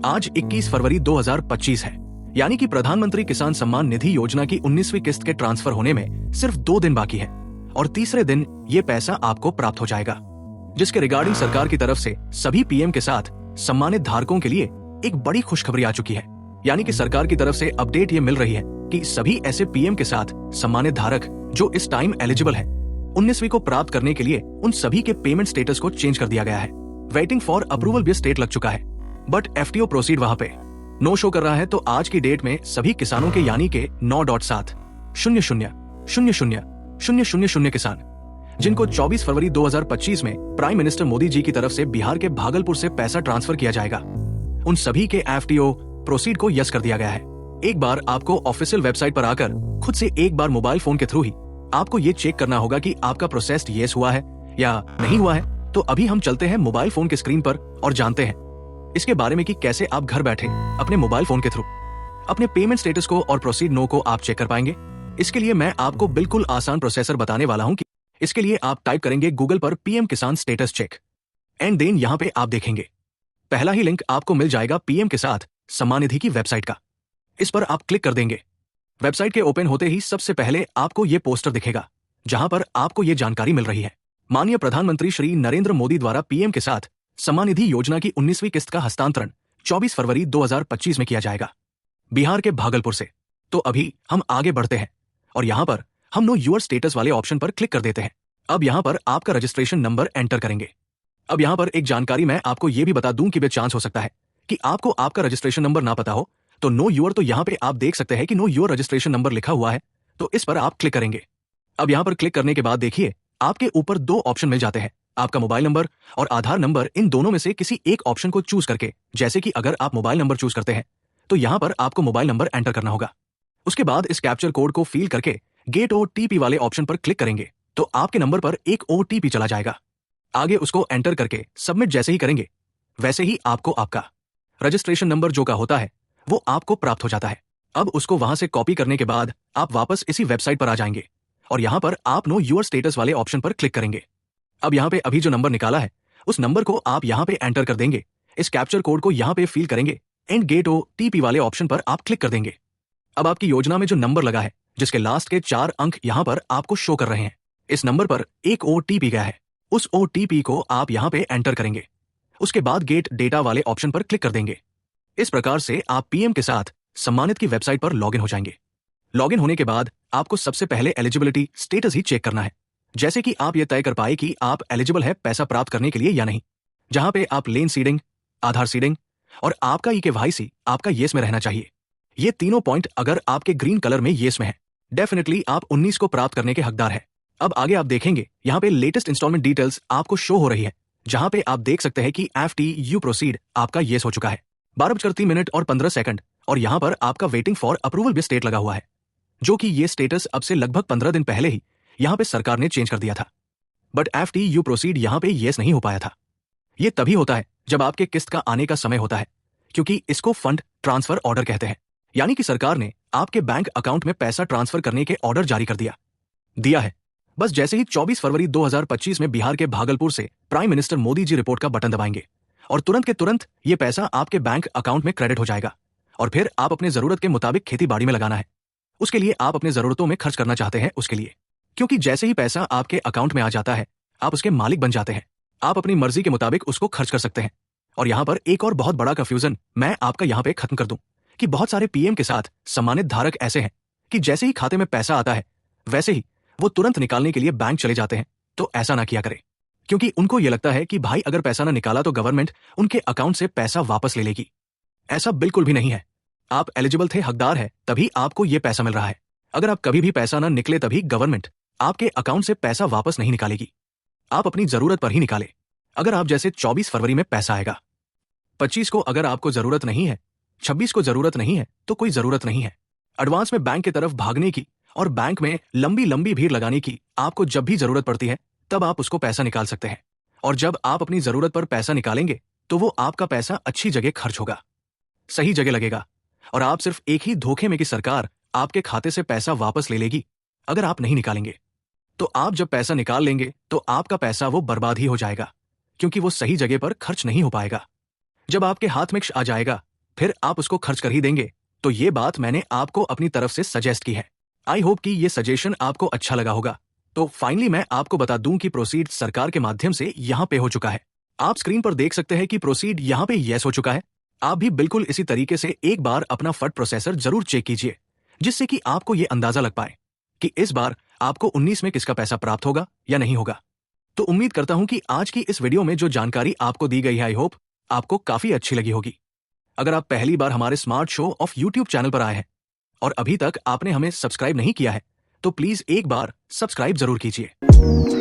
आज 21 फरवरी 2025 है, यानी कि प्रधानमंत्री किसान सम्मान निधि योजना की 19वीं किस्त के ट्रांसफर होने में सिर्फ 2 दिन बाकी है और तीसरे दिन ये पैसा आपको प्राप्त हो जाएगा, जिसके रिगार्डिंग सरकार की तरफ से सभी पीएम के साथ सम्मानित धारकों के लिए एक बड़ी खुशखबरी आ चुकी है। यानी कि सरकार की तरफ से अपडेट ये मिल रही है कि सभी ऐसे पीएम के साथ सम्मानित धारक जो इस टाइम एलिजिबल है 19वीं को प्राप्त करने के लिए, उन सभी के पेमेंट स्टेटस को चेंज कर दिया गया है। वेटिंग फॉर अप्रूवल भी स्टेट लग चुका है, बट एफटीओ प्रोसीड वहां पे नो शो कर रहा है। तो आज की डेट में सभी किसानों के यानी के 9.7000000 किसान जिनको 24 फरवरी 2025 में प्राइम मिनिस्टर मोदी जी की तरफ से बिहार के भागलपुर से पैसा ट्रांसफर किया जाएगा, उन सभी के एफटीओ प्रोसीड को यस कर दिया गया है। एक बार आपको ऑफिशियल वेबसाइट पर आकर खुद से एक बार मोबाइल फोन के थ्रू ही आपको ये चेक करना होगा कि आपका प्रोसेस यस हुआ है या नहीं हुआ है। तो अभी हम चलते हैं मोबाइल फोन के स्क्रीन पर और जानते हैं इसके बारे में कि कैसे आप घर बैठे अपने मोबाइल फोन के थ्रू अपने पेमेंट स्टेटस को और प्रोसीड नो को आप चेक कर पाएंगे। इसके लिए मैं आपको बिल्कुल आसान प्रोसेसर बताने वाला हूं कि इसके लिए आप टाइप करेंगे गूगल पर पीएम किसान स्टेटस चेक एंड देन यहाँ पे आप देखेंगे पहला ही लिंक आपको मिल जाएगा पीएम के साथ सम्मान निधि की वेबसाइट का। इस पर आप क्लिक कर देंगे। वेबसाइट के ओपन होते ही सबसे पहले आपको ये पोस्टर दिखेगा जहां पर आपको ये जानकारी मिल रही है, माननीय प्रधानमंत्री श्री नरेंद्र मोदी द्वारा पीएम के साथ सम्मान निधि योजना की 19वीं किस्त का हस्तांतरण 24 फरवरी 2025 में किया जाएगा बिहार के भागलपुर से। तो अभी हम आगे बढ़ते हैं और यहाँ पर हम नो यूर स्टेटस वाले ऑप्शन पर क्लिक कर देते हैं। अब यहाँ पर आपका रजिस्ट्रेशन नंबर एंटर करेंगे। अब यहाँ पर एक जानकारी मैं आपको ये भी बता दूं कि चांस हो सकता है कि आपको आपका रजिस्ट्रेशन नंबर ना पता हो, तो नो यूर, तो यहाँ पे आप देख सकते हैं कि नो यूर रजिस्ट्रेशन नंबर लिखा हुआ है, तो इस पर आप क्लिक करेंगे। अब यहाँ पर क्लिक करने के बाद देखिए आपके ऊपर 2 ऑप्शन मिल जाते हैं, आपका मोबाइल नंबर और आधार नंबर। इन दोनों में से किसी एक ऑप्शन को चूज करके, जैसे कि अगर आप मोबाइल नंबर चूज करते हैं तो यहाँ पर आपको मोबाइल नंबर एंटर करना होगा। उसके बाद इस कैप्चर कोड को फिल करके गेट ओटीपी वाले ऑप्शन पर क्लिक करेंगे तो आपके नंबर पर एक ओटीपी चला जाएगा। आगे उसको एंटर करके सबमिट जैसे ही करेंगे वैसे ही आपको आपका रजिस्ट्रेशन नंबर जो का होता है वो आपको प्राप्त हो जाता है। अब उसको वहां से कॉपी करने के बाद आप वापस इसी वेबसाइट पर आ जाएंगे और यहाँ पर आप नो यूर स्टेटस वाले ऑप्शन पर क्लिक करेंगे। अब यहाँ पे अभी जो नंबर निकाला है उस नंबर को आप यहाँ पे एंटर कर देंगे। इस कैप्चर कोड को यहाँ पे फिल करेंगे एंड गेट ओटीपी वाले ऑप्शन पर आप क्लिक कर देंगे। अब आपकी योजना में जो नंबर लगा है जिसके लास्ट के 4 अंक यहाँ पर आपको शो कर रहे हैं, इस नंबर पर एक ओटीपी गया है, उस ओटीपी को आप यहाँ पे एंटर करेंगे। उसके बाद गेट डेटा वाले ऑप्शन पर क्लिक कर देंगे। इस प्रकार से आप पीएम के साथ सम्मानित की वेबसाइट पर लॉगिन हो जाएंगे। लॉगिन होने के बाद आपको सबसे पहले एलिजिबिलिटी स्टेटस ही चेक करना है, जैसे कि आप ये तय कर पाए कि आप एलिजिबल है पैसा प्राप्त करने के लिए या नहीं, जहां पे आप लेन सीडिंग, आधार सीडिंग और आपका ईकेवाईसी आपका येस में रहना चाहिए। ये तीनों पॉइंट अगर आपके ग्रीन कलर में येस में है, डेफिनेटली आप 19 को प्राप्त करने के हकदार है। अब आगे आप देखेंगे यहाँ पे लेटेस्ट इंस्टॉलमेंट डिटेल्स आपको शो हो रही है, जहां पे आप देख सकते हैं कि एफटीयू प्रोसीड आपका येस हो चुका है 12:03 और 15 सेकंड, और यहाँ पर आपका वेटिंग फॉर अप्रूवल भी स्टेट लगा हुआ है, जो कि ये स्टेटस अब से लगभग 15 दिन पहले ही यहाँ पे सरकार ने चेंज कर दिया था। बट एफटीयू प्रोसीड यहाँ पे येस नहीं हो पाया था। ये तभी होता है जब आपके किस्त का आने का समय होता है, क्योंकि इसको फंड ट्रांसफर ऑर्डर कहते हैं। यानी कि सरकार ने आपके बैंक अकाउंट में पैसा ट्रांसफर करने के ऑर्डर जारी कर दिया है। बस जैसे ही 24 फरवरी 2025 में बिहार के भागलपुर से prime minister Modi ji report का बटन दबाएंगे और तुरंत के तुरंत ये पैसा आपके बैंक अकाउंट में क्रेडिट हो जाएगा और फिर आप अपने जरूरत के मुताबिक खेती बाड़ी में लगाना है। उसके लिए आप अपने जरूरतों में खर्च करना चाहते हैं उसके लिए, क्योंकि जैसे ही पैसा आपके अकाउंट में आ जाता है आप उसके मालिक बन जाते हैं। आप अपनी मर्जी के मुताबिक उसको खर्च कर सकते हैं। और यहाँ पर एक और बहुत बड़ा कंफ्यूजन मैं आपका यहाँ पे खत्म कर दूं कि बहुत सारे पीएम के साथ सम्मानित धारक ऐसे हैं कि जैसे ही खाते में पैसा आता है वैसे ही वो तुरंत निकालने के लिए बैंक चले जाते हैं। तो ऐसा ना किया करें, क्योंकि उनको ये लगता है कि भाई अगर पैसा ना निकाला तो गवर्नमेंट उनके अकाउंट से पैसा वापस ले लेगी। ऐसा बिल्कुल भी नहीं है। आप एलिजिबल थे, हकदार है, तभी आपको ये पैसा मिल रहा है। अगर आप कभी भी पैसा ना निकले तभी गवर्नमेंट आपके अकाउंट से पैसा वापस नहीं निकालेगी। आप अपनी जरूरत पर ही निकाले। अगर आप जैसे 24 फरवरी में पैसा आएगा, 25 को अगर आपको जरूरत नहीं है, 26 को जरूरत नहीं है, तो कोई जरूरत नहीं है एडवांस में बैंक की तरफ भागने की और बैंक में लंबी लंबी भीड़ लगाने की। आपको जब भी जरूरत पड़ती है तब आप उसको पैसा निकाल सकते हैं, और जब आप अपनी जरूरत पर पैसा निकालेंगे तो वो आपका पैसा अच्छी जगह खर्च होगा, सही जगह लगेगा, और आप सिर्फ एक ही धोखे में कि सरकार आपके खाते से पैसा वापस ले लेगी अगर आप नहीं निकालेंगे। तो आप जब पैसा निकाल लेंगे तो आपका पैसा वो बर्बाद ही हो जाएगा, क्योंकि वो सही जगह पर खर्च नहीं हो पाएगा। जब आपके हाथ में आ जाएगा फिर आप उसको खर्च कर ही देंगे, तो ये बात मैंने आपको अपनी तरफ से सजेस्ट की है। आई होप कि ये सजेशन आपको अच्छा लगा होगा। तो फाइनली मैं आपको बता दूं कि प्रोसीड सरकार के माध्यम से यहाँ पे हो चुका है। आप स्क्रीन पर देख सकते हैं कि प्रोसीड यहाँ पे यस हो चुका है। आप भी बिल्कुल इसी तरीके से एक बार अपना फट प्रोसेसर जरूर चेक कीजिए, जिससे कि आपको ये अंदाजा लग पाए कि इस बार आपको 19 में किसका पैसा प्राप्त होगा या नहीं होगा। तो उम्मीद करता हूं कि आज की इस वीडियो में जो जानकारी आपको दी गई है, आई होप आपको काफी अच्छी लगी होगी। अगर आप पहली बार हमारे smart show off YouTube channel पर आए हैं और अभी तक आपने हमें सब्सक्राइब नहीं किया है, तो प्लीज एक बार सब्सक्राइब जरूर कीजिए।